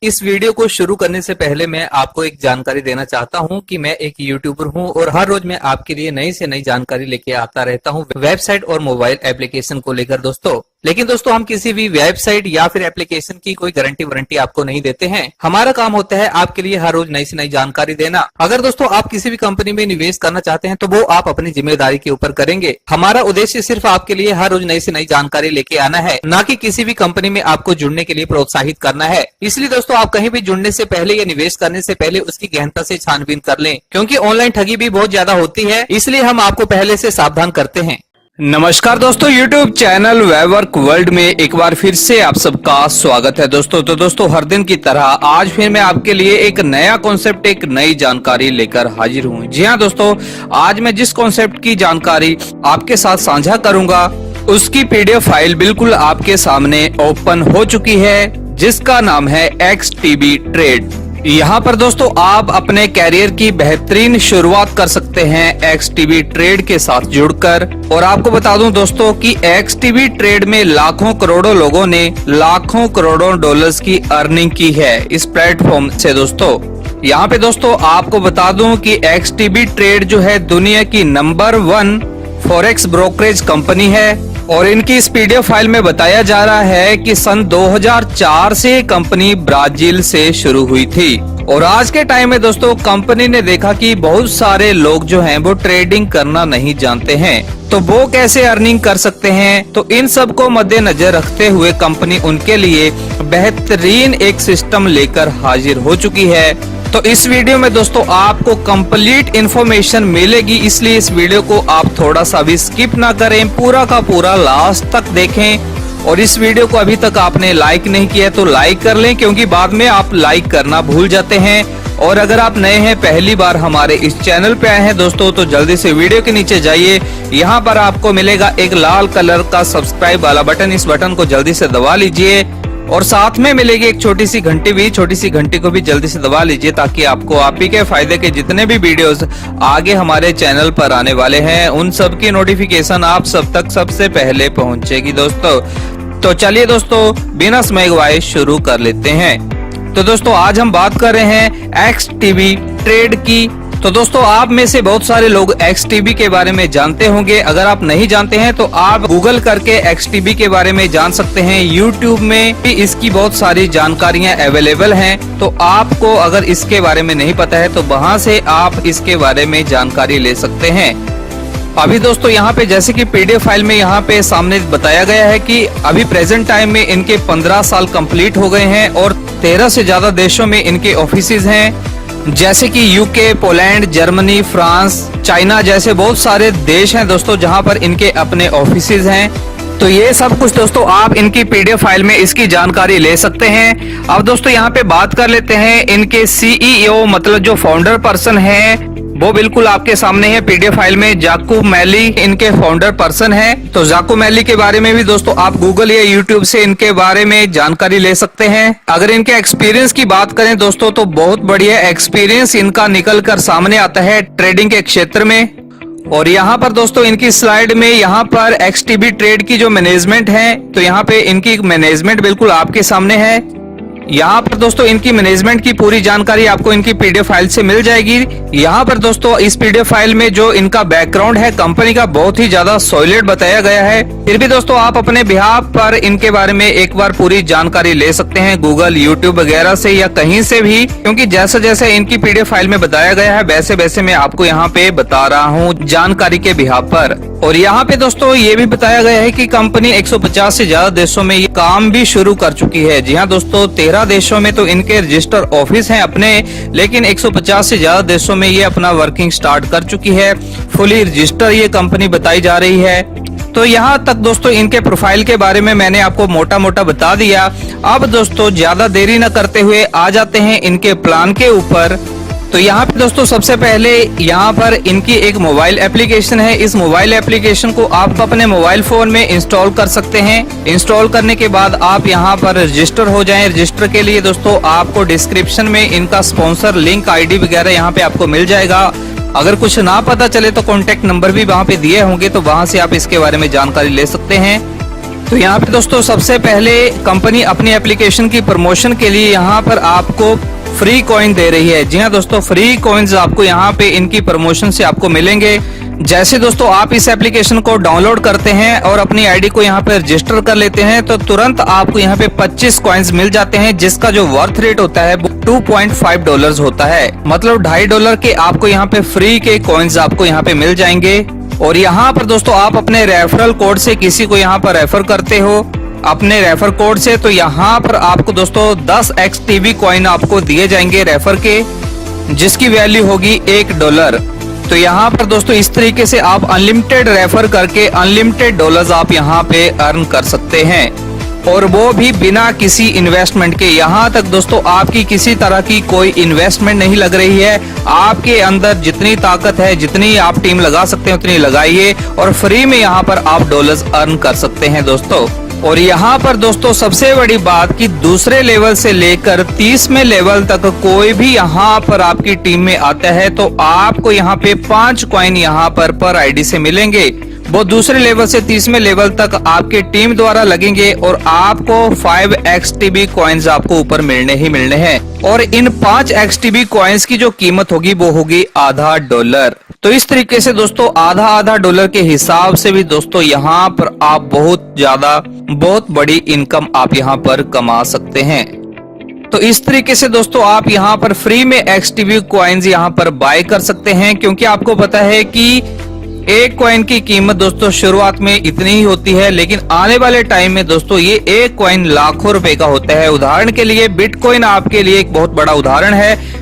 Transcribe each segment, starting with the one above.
इस वीडियो को शुरू करने से पहले मैं आपको एक जानकारी देना चाहता हूं कि मैं एक यूट्यूबर हूं और हर रोज मैं आपके लिए नई से नई जानकारी लेके आता रहता हूं वेबसाइट और मोबाइल एप्लीकेशन को लेकर दोस्तों। लेकिन दोस्तों हम किसी भी वेबसाइट या फिर एप्लीकेशन की कोई गारंटी वारंटी आपको नहीं देते हैं। हमारा काम होता है आपके लिए हर रोज नई से नई जानकारी देना। अगर दोस्तों आप किसी भी कंपनी में निवेश करना चाहते हैं तो वो आप अपनी जिम्मेदारी के ऊपर करेंगे। हमारा उद्देश्य सिर्फ आपके लिए हर रोज नई से नई जानकारी लेके आना है, ना कि किसी भी कंपनी में आपको जुड़ने के लिए प्रोत्साहित करना है। इसलिए दोस्तों आप कहीं भी जुड़ने से पहले या निवेश करने से पहले उसकी गहनता से छानबीन कर लें, क्योंकि ऑनलाइन ठगी भी बहुत ज्यादा होती है। इसलिए हम आपको पहले से सावधान करते हैं। नमस्कार दोस्तों, YouTube चैनल वेबवर्क वर्ल्ड में एक बार फिर से आप सबका स्वागत है दोस्तों। तो दोस्तों हर दिन की तरह आज फिर मैं आपके लिए एक नया कॉन्सेप्ट, एक नई जानकारी लेकर हाजिर हूँ। जी हाँ दोस्तों, आज मैं जिस कॉन्सेप्ट की जानकारी आपके साथ साझा करूंगा उसकी PDF फाइल बिल्कुल आपके सामने ओपन हो चुकी है, जिसका नाम है XTB ट्रेड। यहाँ पर दोस्तों आप अपने कैरियर की बेहतरीन शुरुआत कर सकते हैं XTB ट्रेड के साथ जुड़कर। और आपको बता दूं दोस्तों कि XTB ट्रेड में लाखों करोड़ों लोगों ने लाखों करोड़ों डॉलर्स की अर्निंग की है इस प्लेटफॉर्म से दोस्तों। यहाँ पे दोस्तों आपको बता दूं कि XTB ट्रेड जो है दुनिया की नंबर 1 फॉरेक्स ब्रोकरेज कंपनी है और इनकी इस PDF फाइल में बताया जा रहा है कि सन 2004 से कंपनी ब्राजील से शुरू हुई थी। और आज के टाइम में दोस्तों कंपनी ने देखा कि बहुत सारे लोग जो हैं वो ट्रेडिंग करना नहीं जानते हैं, तो वो कैसे अर्निंग कर सकते हैं। तो इन सब को मद्देनजर रखते हुए कंपनी उनके लिए बेहतरीन एक सिस्टम लेकर हाजिर हो चुकी है। तो इस वीडियो में दोस्तों आपको कंप्लीट इन्फॉर्मेशन मिलेगी, इसलिए इस वीडियो को आप थोड़ा सा भी स्किप ना करें, पूरा का पूरा लास्ट तक देखें। और इस वीडियो को अभी तक आपने लाइक नहीं किया तो लाइक कर लें, क्योंकि बाद में आप लाइक करना भूल जाते हैं। और अगर आप नए हैं, पहली बार हमारे इस चैनल पे आए हैं दोस्तों, तो जल्दी से वीडियो के नीचे जाइए। यहाँ पर आपको मिलेगा एक लाल कलर का सब्सक्राइब वाला बटन, इस बटन को जल्दी से दबा लीजिए। और साथ में मिलेगी एक छोटी सी घंटी भी, छोटी सी घंटी को भी जल्दी से दबा लीजिए, ताकि आपको आप ही के फायदे के जितने भी वीडियोस आगे हमारे चैनल पर आने वाले हैं उन सब की नोटिफिकेशन आप सब तक सबसे पहले पहुंचेगी दोस्तों। तो चलिए दोस्तों बिना समय गवाए शुरू कर लेते हैं। तो दोस्तों आज हम बात कर रहे हैं XTB ट्रेड की। तो दोस्तों आप में से बहुत सारे लोग XTB के बारे में जानते होंगे। अगर आप नहीं जानते हैं तो आप गूगल करके XTB के बारे में जान सकते हैं। YouTube में भी इसकी बहुत सारी जानकारियां अवेलेबल हैं। तो आपको अगर इसके बारे में नहीं पता है तो वहां से आप इसके बारे में जानकारी ले सकते हैं। अभी दोस्तों यहाँ पे जैसे कि PDF फाइल में यहाँ पे सामने बताया गया है कि अभी प्रेजेंट टाइम में इनके 15 साल कंप्लीट हो गए हैं और 13 से ज्यादा देशों में इनके ऑफिसेज हैं, जैसे कि UK, Poland, Germany, France, China जैसे बहुत सारे देश हैं दोस्तों जहां पर इनके अपने ऑफिसेज हैं। तो ये सब कुछ दोस्तों आप इनकी PDF फाइल में इसकी जानकारी ले सकते हैं। अब दोस्तों यहाँ पे बात कर लेते हैं इनके CEO, मतलब जो फाउंडर पर्सन है वो बिल्कुल आपके सामने है PDF फाइल में। जाकू मैली इनके फाउंडर पर्सन है। तो जाकू मैली के बारे में भी दोस्तों आप गूगल या YouTube से इनके बारे में जानकारी ले सकते हैं। अगर इनके एक्सपीरियंस की बात करें दोस्तों तो बहुत बढ़िया एक्सपीरियंस इनका निकल कर सामने आता है ट्रेडिंग के क्षेत्र में। और यहाँ पर दोस्तों इनकी स्लाइड में यहाँ पर XTB ट्रेड की जो मैनेजमेंट है, तो यहाँ पे इनकी मैनेजमेंट बिल्कुल आपके सामने है। यहाँ पर दोस्तों इनकी मैनेजमेंट की पूरी जानकारी आपको इनकी PDF फाइल से मिल जाएगी। यहाँ पर दोस्तों इस PDF फाइल में जो इनका बैकग्राउंड है कंपनी का बहुत ही ज्यादा सॉलिड बताया गया है। फिर भी दोस्तों आप अपने बिहाफ पर इनके बारे में एक बार पूरी जानकारी ले सकते हैं गूगल, YouTube वगैरह से या कहीं से भी, क्योंकि जैसे जैसे इनकी PDF फाइल में बताया गया है वैसे वैसे मैं आपको यहाँ पे बता रहा हूँ जानकारी के बिहाफ पर। और यहाँ पे दोस्तों ये भी बताया गया है कि कंपनी 150 से ज्यादा देशों में ये काम भी शुरू कर चुकी है। जी हाँ दोस्तों, 13 देशों में तो इनके रजिस्टर ऑफिस हैं अपने, लेकिन 150 से ज्यादा देशों में ये अपना वर्किंग स्टार्ट कर चुकी है। फुली रजिस्टर ये कंपनी बताई जा रही है। तो यहाँ तक दोस्तों इनके प्रोफाइल के बारे में मैंने आपको मोटा मोटा बता दिया। अब दोस्तों ज्यादा देरी न करते हुए आ जाते हैं इनके प्लान के ऊपर। तो यहाँ पे दोस्तों सबसे पहले यहाँ पर इनकी एक मोबाइल एप्लीकेशन है। इस मोबाइल एप्लीकेशन को आप अपने मोबाइल फोन में इंस्टॉल कर सकते हैं। इंस्टॉल करने के बाद आप यहाँ पर रजिस्टर हो जाएं। रजिस्टर के लिए दोस्तों आपको डिस्क्रिप्शन में इनका स्पॉन्सर लिंक, ID वगैरह यहाँ पे आपको मिल जाएगा। अगर कुछ ना पता चले तो कॉन्टेक्ट नंबर भी वहाँ पे दिए होंगे, तो वहाँ से आप इसके बारे में जानकारी ले सकते हैं। तो यहाँ पे दोस्तों सबसे पहले कंपनी अपनी एप्लीकेशन की प्रमोशन के लिए यहाँ पर आपको फ्री कॉइन दे रही है। जी हाँ दोस्तों, फ्री कॉइन्स आपको यहाँ पे इनकी प्रमोशन से आपको मिलेंगे। जैसे दोस्तों आप इस एप्लीकेशन को डाउनलोड करते हैं और अपनी आईडी को यहाँ पे रजिस्टर कर लेते हैं तो तुरंत आपको यहाँ पे 25 कॉइन्स मिल जाते हैं, जिसका जो वर्थ रेट होता है वो $2.5 होता है। मतलब $2.5 के आपको यहाँ पे फ्री के कॉइन्स आपको यहाँ पे मिल जाएंगे। और यहाँ पर दोस्तों आप अपने रेफरल कोड से किसी को यहाँ पर रेफर करते हो अपने रेफर कोड से, तो यहाँ पर आपको दोस्तों 10 XTB कॉइन आपको दिए जाएंगे रेफर के, जिसकी वैल्यू होगी $1। तो यहाँ पर दोस्तों इस तरीके से आप अनलिमिटेड रेफर करके अनलिमिटेड डॉलर्स आप यहाँ पे अर्न कर सकते हैं, और वो भी बिना किसी इन्वेस्टमेंट के। यहाँ तक दोस्तों आपकी किसी तरह की कोई इन्वेस्टमेंट नहीं लग रही है। आपके अंदर जितनी ताकत है, जितनी आप टीम लगा सकते हैं उतनी लगाइए और फ्री में यहाँ पर आप डॉलर्स अर्न कर सकते हैं दोस्तों। और यहाँ पर दोस्तों सबसे बड़ी बात कि दूसरे लेवल से लेकर 30वें लेवल तक कोई भी यहाँ पर आपकी टीम में आता है तो आपको यहाँ पे 5 कॉइन यहाँ पर आईडी से मिलेंगे। वो दूसरे लेवल से 30वें लेवल तक आपके टीम द्वारा लगेंगे और आपको 5 XTB कॉइन्स आपको ऊपर मिलने ही मिलने हैं। और इन 5 XTB कॉइन्स की जो कीमत होगी वो होगी $0.5। तो इस तरीके से दोस्तों आधा डॉलर के हिसाब से भी दोस्तों यहाँ पर आप बहुत बड़ी इनकम आप यहाँ पर कमा सकते हैं। तो इस तरीके से दोस्तों आप यहाँ पर फ्री में XTB कॉइन्स यहाँ पर बाय कर सकते हैं, क्योंकि आपको पता है कि एक कॉइन की कीमत दोस्तों शुरुआत में इतनी ही होती है, लेकिन आने वाले टाइम में दोस्तों ये एक कॉइन लाखों रुपए का होता है। उदाहरण के लिए बिटकॉइन आपके लिए एक बहुत बड़ा उदाहरण है।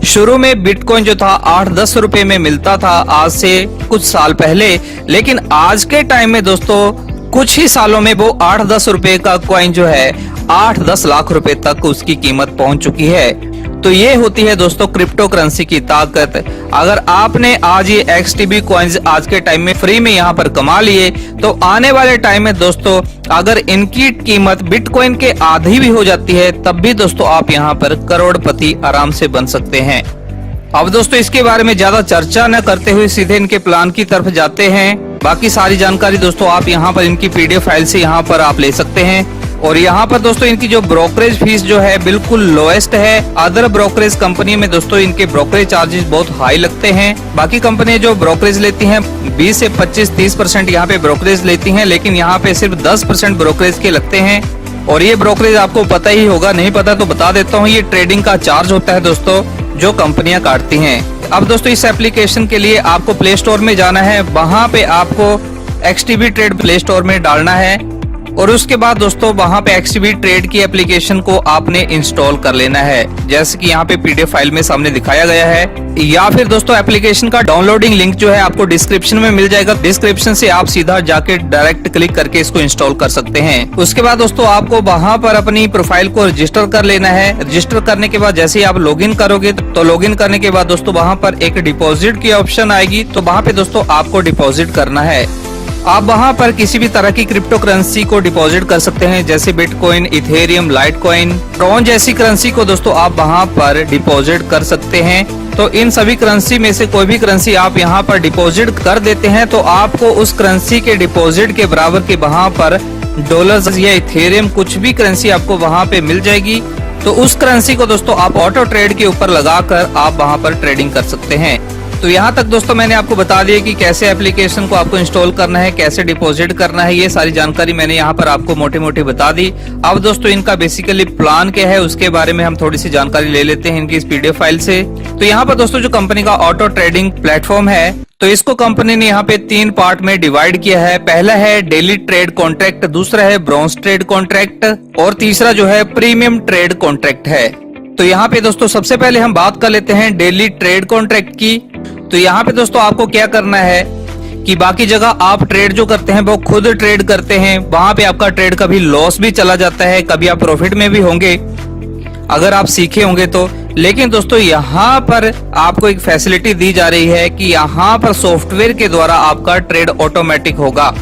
शुरू में बिटकॉइन जो था 8-10 रुपए में मिलता था आज से कुछ साल पहले, लेकिन आज के टाइम में दोस्तों कुछ ही सालों में वो 8-10 रुपए का कॉइन जो है 8-10 लाख रुपए तक उसकी कीमत पहुंच चुकी है। तो ये होती है दोस्तों क्रिप्टो करेंसी की ताकत। अगर आपने आज ये XTB कॉइन्स आज के टाइम में फ्री में यहाँ पर कमा लिए तो आने वाले टाइम में दोस्तों अगर इनकी कीमत बिटकॉइन के आधी भी हो जाती है तब भी दोस्तों आप यहाँ पर करोड़पति आराम से बन सकते हैं। अब दोस्तों इसके बारे में ज्यादा चर्चा न करते हुए सीधे इनके प्लान की तरफ जाते हैं। बाकी सारी जानकारी दोस्तों आप यहाँ पर इनकी PDF फाइल से यहाँ पर आप ले सकते हैं। और यहाँ पर दोस्तों इनकी जो ब्रोकरेज फीस जो है बिल्कुल लोएस्ट है। अदर ब्रोकरेज कंपनी में दोस्तों इनके ब्रोकरेज चार्जेस बहुत हाई लगते हैं। बाकी कंपनी जो ब्रोकरेज लेती हैं 20 से 25-30% यहाँ पे ब्रोकरेज लेती हैं, लेकिन यहाँ पे सिर्फ 10% ब्रोकरेज के लगते हैं। और ये ब्रोकरेज आपको पता ही होगा, नहीं पता तो बता देता हूँ, ये ट्रेडिंग का चार्ज होता है दोस्तों जो कंपनियां काटती हैं। अब दोस्तों इस एप्लीकेशन के लिए आपको प्ले स्टोर में जाना है, वहां पे आपको XTB ट्रेड प्ले स्टोर में डालना है और उसके बाद दोस्तों वहां पे XTB ट्रेड की एप्लीकेशन को आपने इंस्टॉल कर लेना है, जैसे कि यहाँ पे PDF फाइल में सामने दिखाया गया है। या फिर दोस्तों एप्लीकेशन का डाउनलोडिंग लिंक जो है आपको डिस्क्रिप्शन में मिल जाएगा। डिस्क्रिप्शन से आप सीधा जाके डायरेक्ट क्लिक करके इसको इंस्टॉल कर सकते हैं। उसके बाद दोस्तों आपको वहां पर अपनी प्रोफाइल को रजिस्टर कर लेना है। रजिस्टर करने के बाद जैसे ही आप लॉगिन करोगे तो लॉगिन करने के बाद दोस्तों वहां पर एक डिपॉजिट की ऑप्शन आएगी, तो वहां पे दोस्तों आपको डिपॉजिट करना है। आप वहां पर किसी भी तरह की क्रिप्टो करेंसी को डिपॉजिट कर सकते हैं, जैसे बिटकॉइन, इथेरियम, लाइटकॉइन, ट्रॉन जैसी करेंसी को दोस्तों आप वहां पर डिपॉजिट कर सकते हैं। तो इन सभी करेंसी में से कोई भी करेंसी आप यहां पर डिपॉजिट कर देते हैं तो आपको उस करेंसी के डिपॉजिट के बराबर के वहां पर डॉलर्स या इथेरियम कुछ भी करेंसी आपको वहां पे मिल जाएगी। तो उस करेंसी को दोस्तों आप ऑटो ट्रेड के ऊपर लगाकर आप वहां पर ट्रेडिंग कर सकते हैं। तो यहाँ तक दोस्तों मैंने आपको बता दिया कि कैसे एप्लीकेशन को आपको इंस्टॉल करना है, कैसे डिपॉजिट करना है, ये सारी जानकारी मैंने यहाँ पर आपको मोटी मोटी बता दी। अब दोस्तों इनका बेसिकली प्लान क्या है उसके बारे में हम थोड़ी सी जानकारी ले लेते हैं इनकी इस PDF फाइल से। तो यहाँ पर दोस्तों जो कंपनी का ऑटो ट्रेडिंग प्लेटफॉर्म है तो इसको कंपनी ने यहाँ पे 3 पार्ट में डिवाइड किया है। पहला है डेली ट्रेड कॉन्ट्रैक्ट, दूसरा है ब्रॉन्ज ट्रेड कॉन्ट्रैक्ट और तीसरा जो है प्रीमियम ट्रेड कॉन्ट्रैक्ट है। तो यहाँ पे दोस्तों सबसे पहले हम बात कर लेते हैं डेली ट्रेड कॉन्ट्रैक्ट की। तो यहाँ पे दोस्तों आपको क्या करना है कि बाकी जगह आप ट्रेड जो करते हैं वो खुद ट्रेड करते हैं, वहां पे आपका ट्रेड कभी लॉस भी चला जाता है, कभी आप प्रॉफिट में भी होंगे अगर आप सीखे होंगे तो। लेकिन दोस्तों यहाँ पर आपको एक फैसिलिटी दी जा रही है कि यहाँ पर सॉफ्टवेयर के द्वारा आपका ट्रेड ऑटोमेटिक होगा।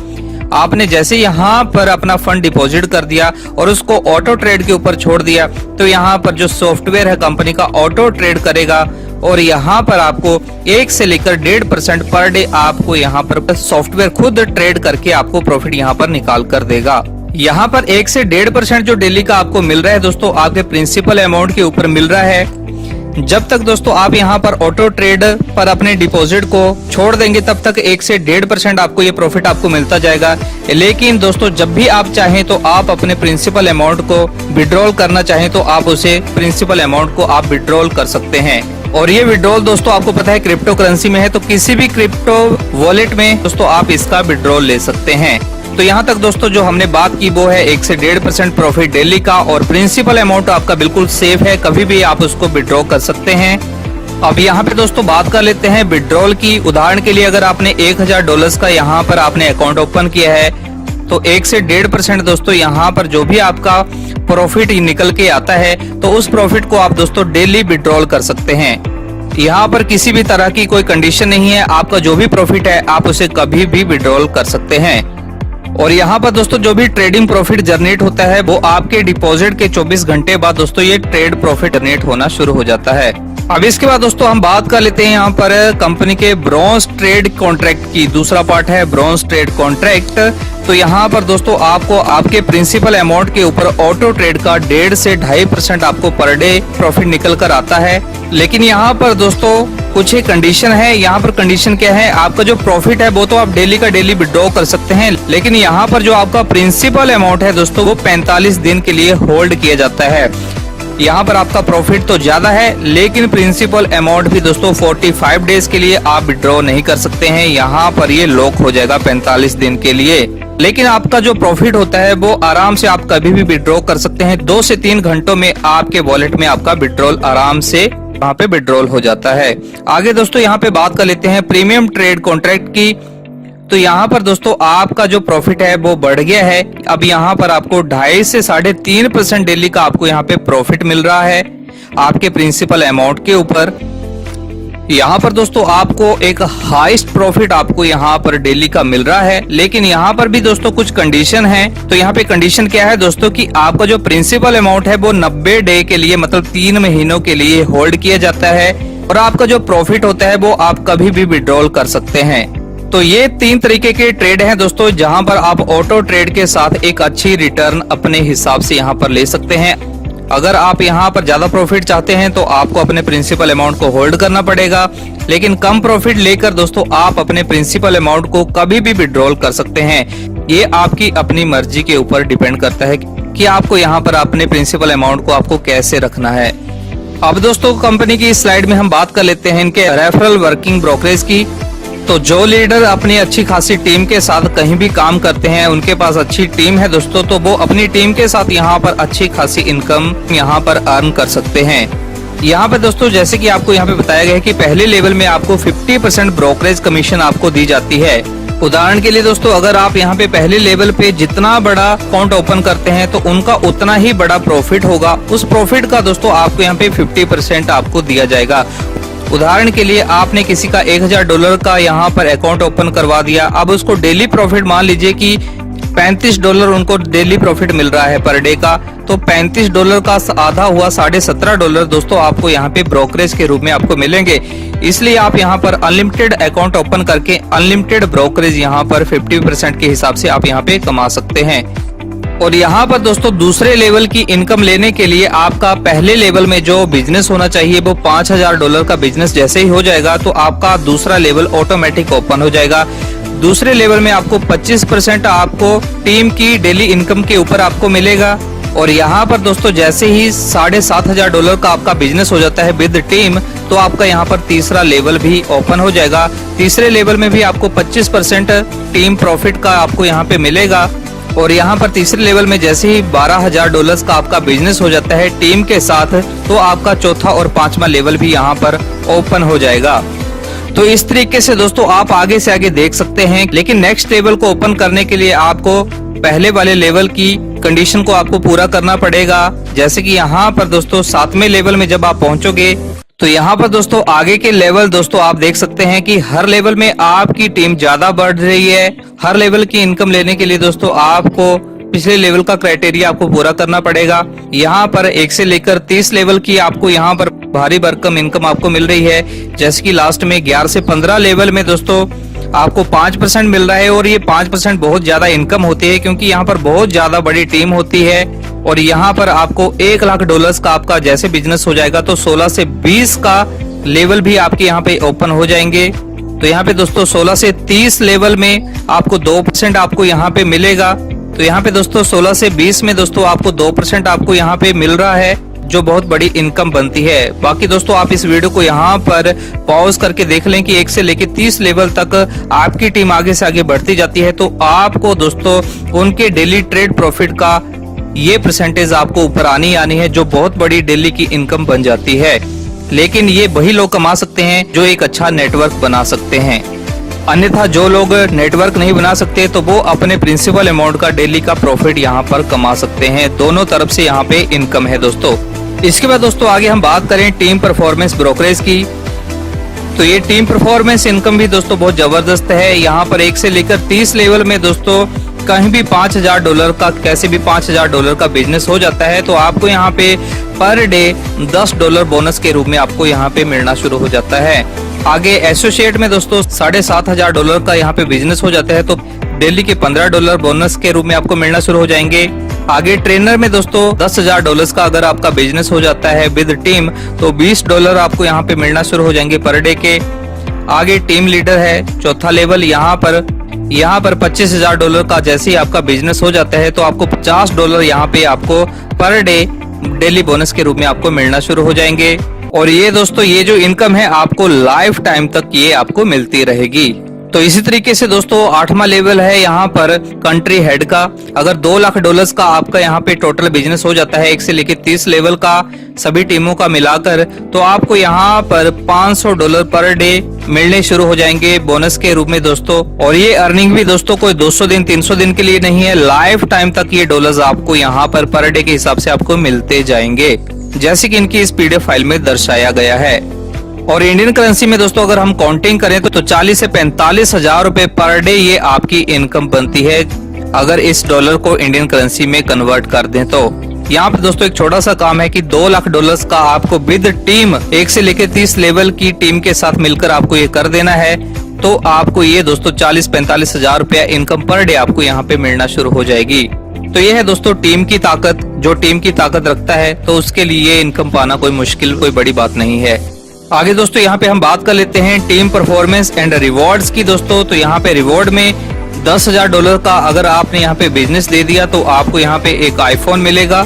आपने जैसे यहाँ पर अपना फंड डिपॉजिट कर दिया और उसको ऑटो ट्रेड के ऊपर छोड़ दिया तो यहाँ पर जो सॉफ्टवेयर है कंपनी का ऑटो ट्रेड करेगा और यहाँ पर आपको 1 से लेकर 1.5% पर डे आपको यहाँ पर सॉफ्टवेयर खुद ट्रेड करके आपको प्रॉफिट यहाँ पर निकाल कर देगा। यहाँ पर 1 से 1.5% जो डेली का आपको मिल रहा है दोस्तों, आपके प्रिंसिपल अमाउंट के ऊपर मिल रहा है। जब तक दोस्तों आप यहाँ पर ऑटो ट्रेड पर अपने डिपॉजिट को छोड़ देंगे तब तक 1 से 1.5% आपको ये प्रॉफिट आपको मिलता जाएगा। लेकिन दोस्तों जब भी आप चाहें तो आप अपने प्रिंसिपल अमाउंट को विड्रॉल करना चाहें तो आप उसे प्रिंसिपल अमाउंट को आप विड्रॉल कर सकते हैं। और ये विड्रॉल दोस्तों आपको पता है क्रिप्टो करेंसी में है, तो किसी भी क्रिप्टो वॉलेट में दोस्तों आप इसका विड्रॉल ले सकते हैं। तो यहाँ तक दोस्तों जो हमने बात की वो है 1 से 1.5% प्रॉफिट डेली का, और प्रिंसिपल अमाउंट आपका बिल्कुल सेफ है, कभी भी आप उसको विड्रॉ कर सकते हैं। अब यहाँ पे दोस्तों बात कर लेते हैं विड्रॉल की। उदाहरण के लिए अगर आपने $1000 का यहाँ पर आपने अकाउंट ओपन किया है तो 1 से 1.5% दोस्तों यहाँ पर जो भी आपका प्रॉफिट निकल के आता है तो उस प्रॉफिट को आप दोस्तों डेली विड्रॉल कर सकते हैं। यहाँ पर किसी भी तरह की कोई कंडीशन नहीं है, आपका जो भी प्रॉफिट है आप उसे कभी भी विड्रॉल कर सकते हैं। और यहाँ पर दोस्तों जो भी ट्रेडिंग प्रॉफिट जनरेट होता है वो आपके डिपॉजिट के 24 घंटे बाद दोस्तों ये ट्रेड प्रॉफिट जनरेट होना शुरू हो जाता है। अब इसके बाद दोस्तों हम बात कर लेते हैं यहाँ पर कंपनी के ब्रॉन्ज ट्रेड कॉन्ट्रैक्ट की। दूसरा पार्ट है ब्रॉन्ज ट्रेड कॉन्ट्रैक्ट। तो यहाँ पर दोस्तों आपको आपके प्रिंसिपल अमाउंट के ऊपर ऑटो ट्रेड का 1.5 से 2.5% आपको पर डे प्रॉफिट निकल कर आता है। लेकिन यहाँ पर दोस्तों कुछ ही कंडीशन है। यहाँ पर कंडीशन क्या है, आपका जो प्रॉफिट है वो तो आप डेली का डेली विड्रॉ कर सकते हैं, लेकिन यहाँ पर जो आपका प्रिंसिपल अमाउंट है दोस्तों वो 45 दिन के लिए होल्ड किया जाता है। यहाँ पर आपका प्रॉफिट तो ज्यादा है लेकिन प्रिंसिपल अमाउंट भी दोस्तों 45 डेज के लिए आप विड्रॉ नहीं कर सकते हैं। यहाँ पर ये लॉक हो जाएगा 45 दिन के लिए। लेकिन आपका जो प्रॉफिट होता है वो आराम से आप कभी भी विड्रॉ कर सकते हैं। 2 से 3 घंटों में आपके वॉलेट में आपका विड्रॉल आराम से वहाँ पे विड्रॉल हो जाता है। आगे दोस्तों यहाँ पे बात कर लेते हैं प्रीमियम ट्रेड कॉन्ट्रैक्ट की। तो यहाँ पर दोस्तों आपका जो प्रॉफिट है वो बढ़ गया है। अब यहाँ पर आपको 2.5 से 3.5% डेली का आपको यहाँ पे प्रॉफिट मिल रहा है आपके प्रिंसिपल अमाउंट के ऊपर। यहाँ पर दोस्तों आपको एक हाईएस्ट प्रॉफिट आपको यहाँ पर डेली का मिल रहा है। लेकिन यहाँ पर भी दोस्तों कुछ कंडीशन है। तो यहाँ पे कंडीशन क्या है दोस्तों कि आपका जो प्रिंसिपल अमाउंट है वो 90 डे के लिए मतलब 3 महीनों के लिए होल्ड किया जाता है, और आपका जो प्रॉफिट होता है वो आप कभी भी विड्रॉल कर सकते हैं। तो ये 3 तरीके के ट्रेड हैं दोस्तों जहां पर आप ऑटो ट्रेड के साथ एक अच्छी रिटर्न अपने हिसाब से यहां पर ले सकते हैं। अगर आप यहां पर ज्यादा प्रॉफिट चाहते हैं तो आपको अपने प्रिंसिपल अमाउंट को होल्ड करना पड़ेगा, लेकिन कम प्रॉफिट लेकर दोस्तों आप अपने प्रिंसिपल अमाउंट को कभी भी विड्रॉल कर सकते हैं। ये आपकी अपनी मर्जी के ऊपर डिपेंड करता है कि आपको यहाँ पर अपने प्रिंसिपल अमाउंट को आपको कैसे रखना है। अब दोस्तों कंपनी की स्लाइड में हम बात कर लेते हैं इनके रेफरल वर्किंग ब्रोकरेज की। तो जो लीडर अपनी अच्छी खासी टीम के साथ कहीं भी काम करते हैं, उनके पास अच्छी टीम है दोस्तों, तो वो अपनी टीम के साथ यहाँ पर अच्छी खासी इनकम यहाँ पर अर्न कर सकते हैं। यहाँ पर दोस्तों जैसे कि आपको यहाँ पे बताया गया है कि पहले लेवल में आपको 50% ब्रोकरेज कमीशन आपको दी जाती है। उदाहरण के लिए दोस्तों अगर आप यहाँ पे पहले लेवल पे जितना बड़ा अकाउंट ओपन करते हैं तो उनका उतना ही बड़ा प्रॉफिट होगा। उस प्रॉफिट का दोस्तों आपको यहाँ पे 50% आपको दिया जाएगा। उदाहरण के लिए आपने किसी का $1000 का यहाँ पर अकाउंट ओपन करवा दिया। अब उसको डेली प्रॉफिट मान लीजिए कि $35 उनको डेली प्रॉफिट मिल रहा है पर डे का, तो $35 का आधा हुआ $17.5 दोस्तों आपको यहाँ पे ब्रोकरेज के रूप में आपको मिलेंगे। इसलिए आप यहाँ पर अनलिमिटेड अकाउंट ओपन करके अनलिमिटेड ब्रोकरेज यहाँ पर 50% के हिसाब से आप यहाँ पे कमा सकते हैं। और यहाँ पर दोस्तों दूसरे लेवल की इनकम लेने के लिए आपका पहले लेवल में जो बिजनेस होना चाहिए वो $5000 का बिजनेस जैसे ही हो जाएगा तो आपका दूसरा लेवल ऑटोमेटिक ओपन हो जाएगा। दूसरे लेवल में आपको 25% आपको टीम की डेली इनकम के ऊपर आपको मिलेगा। और यहाँ पर दोस्तों जैसे ही $7500 का आपका बिजनेस हो जाता है विद टीम, तो आपका यहाँ पर तीसरा लेवल भी ओपन हो जाएगा। तीसरे लेवल में भी आपको 25% टीम प्रॉफिट का आपको यहाँ पे मिलेगा। और यहाँ पर तीसरे लेवल में जैसे ही $12000 का आपका बिजनेस हो जाता है टीम के साथ, तो आपका चौथा और पांचवा लेवल भी यहाँ पर ओपन हो जाएगा। तो इस तरीके से दोस्तों आप आगे से आगे देख सकते हैं। लेकिन नेक्स्ट लेवल को ओपन करने के लिए आपको पहले वाले लेवल की कंडीशन को आपको पूरा करना पड़ेगा। जैसे कि यहाँ पर दोस्तों 7वें लेवल में जब आप पहुंचोगे तो यहाँ पर दोस्तों आगे के लेवल दोस्तों आप देख सकते हैं कि हर लेवल में आपकी टीम ज्यादा बढ़ रही है। हर लेवल की इनकम लेने के लिए दोस्तों आपको पिछले लेवल का क्राइटेरिया आपको पूरा करना पड़ेगा। यहाँ पर 1 से लेकर 30 लेवल की आपको यहाँ पर भारी भरकम इनकम आपको मिल रही है। जैसे कि लास्ट में 11 से 15 लेवल में दोस्तों आपको 5% मिल रहा है और ये 5% बहुत ज्यादा इनकम होती है, क्योंकि यहाँ पर बहुत ज्यादा बड़ी टीम होती है। और यहाँ पर आपको $1 लाख का आपका जैसे बिजनेस हो जाएगा तो 16 से 20 का लेवल भी आपके यहाँ पे ओपन हो जाएंगे। तो यहाँ पे दोस्तों 16 से 30 लेवल में आपको 2% आपको यहाँ पे मिलेगा। तो यहाँ पे दोस्तों 16 से 20 में दोस्तों आपको 2% आपको यहाँ पे मिल रहा है, जो बहुत बड़ी इनकम बनती है। बाकी दोस्तों आप इस वीडियो को यहाँ पर पॉज करके देख लें कि 1 से लेकर 30 लेवल तक आपकी टीम आगे से आगे बढ़ती जाती है, तो आपको दोस्तों उनके डेली ट्रेड प्रॉफिट का ये परसेंटेज आपको ऊपर आनी है, जो बहुत बड़ी डेली की इनकम बन जाती है। लेकिन ये वही लोग कमा सकते हैं जो एक अच्छा नेटवर्क बना सकते हैं, अन्यथा जो लोग नेटवर्क नहीं बना सकते तो वो अपने प्रिंसिपल अमाउंट का डेली का प्रॉफिट यहाँ पर कमा सकते हैं। दोनों तरफ से यहाँ पे इनकम है दोस्तों। इसके बाद दोस्तों आगे हम बात करें टीम परफॉर्मेंस ब्रोकरेज की, तो ये टीम परफॉर्मेंस इनकम भी दोस्तों बहुत जबरदस्त है। यहाँ पर 1 से लेकर 30 लेवल में दोस्तों कहीं भी $5000 का, कैसे भी $5000 का बिजनेस हो जाता है, तो आपको यहाँ पे पर डे $10 बोनस के रूप में आपको यहाँ पे मिलना शुरू हो जाता है। आगे एसोसिएट में दोस्तों $7500 का यहाँ पे बिजनेस हो जाता है, तो डेली के $15 बोनस के रूप में आपको मिलना शुरू हो जाएंगे। आगे ट्रेनर में दोस्तों $10,000 का अगर आपका बिजनेस हो जाता है विद टीम, तो $20 आपको यहाँ पे मिलना शुरू हो जाएंगे पर डे के। आगे टीम लीडर है चौथा लेवल, यहाँ पर $25,000 का जैसे ही आपका बिजनेस हो जाता है तो आपको $50 यहाँ पे आपको पर डे डेली बोनस के रूप में आपको मिलना शुरू हो जाएंगे। और ये दोस्तों ये जो इनकम है आपको लाइफ टाइम तक ये आपको मिलती रहेगी। तो इसी तरीके से दोस्तों 8वां लेवल है यहाँ पर कंट्री हेड का। अगर $2 लाख का आपका यहाँ पे टोटल बिजनेस हो जाता है 1 से लेकर 30 लेवल का सभी टीमों का मिलाकर, तो आपको यहाँ पर $500 पर डे मिलने शुरू हो जाएंगे बोनस के रूप में दोस्तों। और ये अर्निंग भी दोस्तों कोई 200 दिन 300 दिन के लिए नहीं है, लाइफ टाइम तक ये डॉलर्स आपको यहाँ पर डे के हिसाब से आपको मिलते जाएंगे, जैसे कि इनकी इस PDF फाइल में दर्शाया गया है। और इंडियन करेंसी में दोस्तों अगर हम काउंटिंग करें तो 40 से 45 हजार रुपए पर डे ये आपकी इनकम बनती है, अगर इस डॉलर को इंडियन करेंसी में कन्वर्ट कर दें तो। यहाँ पे दोस्तों एक छोटा सा काम है कि $2 लाख का आपको विद टीम 1 से लेकर 30 लेवल की टीम के साथ मिलकर आपको ये कर देना है, तो आपको ये दोस्तों 40-45 हजार रुपया इनकम पर डे आपको यहाँ पे मिलना शुरू हो जाएगी। तो ये है दोस्तों टीम की ताकत, जो टीम की ताकत रखता है तो उसके लिए इनकम पाना कोई मुश्किल कोई बड़ी बात नहीं है। आगे दोस्तों यहाँ पे हम बात कर लेते हैं टीम परफॉर्मेंस एंड रिवॉर्ड्स की दोस्तों। तो यहाँ पे रिवॉर्ड में $10,000 का अगर आपने यहाँ पे बिजनेस दे दिया तो आपको यहाँ पे एक आईफोन मिलेगा,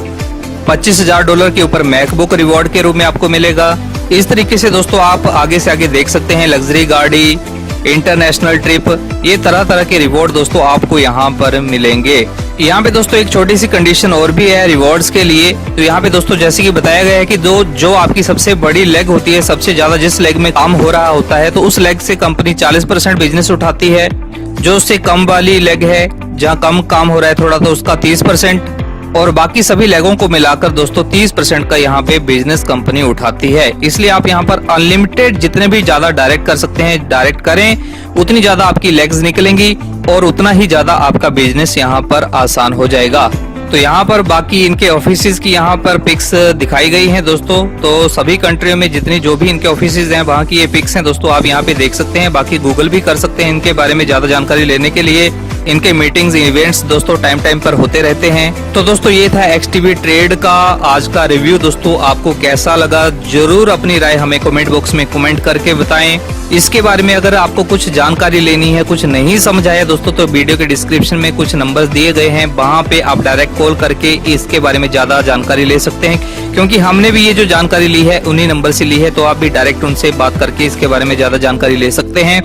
$25,000 के ऊपर मैकबुक रिवॉर्ड के रूप में आपको मिलेगा। इस तरीके से दोस्तों आप आगे से आगे देख सकते हैं लग्जरी गाड़ी, इंटरनेशनल ट्रिप, ये तरह तरह के रिवॉर्ड दोस्तों आपको यहाँ पर मिलेंगे। यहाँ पे दोस्तों एक छोटी सी कंडीशन और भी है रिवॉर्ड्स के लिए। तो यहाँ पे दोस्तों जैसे कि बताया गया है कि जो आपकी सबसे बड़ी लेग होती है, सबसे ज्यादा जिस लेग में काम हो रहा होता है, तो उस लेग से कंपनी 40% बिजनेस उठाती है। जो उससे कम वाली लेग है, जहाँ कम काम हो रहा है थोड़ा, तो उसका 30%, और बाकी सभी लेगों को मिलाकर दोस्तों 30% का यहाँ पे बिजनेस कंपनी उठाती है। इसलिए आप यहाँ पर अनलिमिटेड जितने भी ज्यादा डायरेक्ट कर सकते हैं डायरेक्ट करें, उतनी ज्यादा आपकी लेग्स निकलेंगी और उतना ही ज्यादा आपका बिजनेस यहाँ पर आसान हो जाएगा। तो यहाँ पर बाकी इनके ऑफिसेज की यहाँ पर पिक्स दिखाई गई हैं दोस्तों। तो सभी कंट्रियों में जितनी जो भी इनके ऑफिसेज हैं वहाँ की ये पिक्स हैं दोस्तों, आप यहाँ पे देख सकते हैं। बाकी गूगल भी कर सकते हैं इनके बारे में ज्यादा जानकारी लेने के लिए। इनके मीटिंग्स इवेंट्स दोस्तों टाइम पर होते रहते हैं। तो दोस्तों ये था XTB ट्रेड का आज का रिव्यू। दोस्तों आपको कैसा लगा जरूर अपनी राय हमें कमेंट बॉक्स में कमेंट करके बताएं। इसके बारे में अगर आपको कुछ जानकारी लेनी है, कुछ नहीं समझ आया दोस्तों, तो वीडियो के डिस्क्रिप्शन में कुछ नंबर्स दिए गए हैं, वहाँ पे आप डायरेक्ट कॉल करके इसके बारे में ज्यादा जानकारी ले सकते हैं। क्योंकि हमने भी ये जो जानकारी ली है उन्हीं नंबर से ली है, तो आप भी डायरेक्ट उनसे बात करके इसके बारे में ज्यादा जानकारी ले सकते हैं।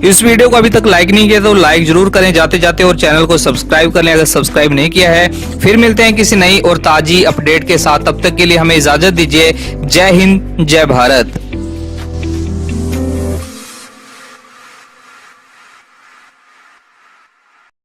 इस वीडियो को अभी तक लाइक नहीं किया तो लाइक जरूर करें जाते जाते, और चैनल को सब्सक्राइब कर लें अगर सब्सक्राइब नहीं किया है। फिर मिलते हैं किसी नई और ताजी अपडेट के साथ, तब तक के लिए हमें इजाजत दीजिए। जय हिंद, जय भारत।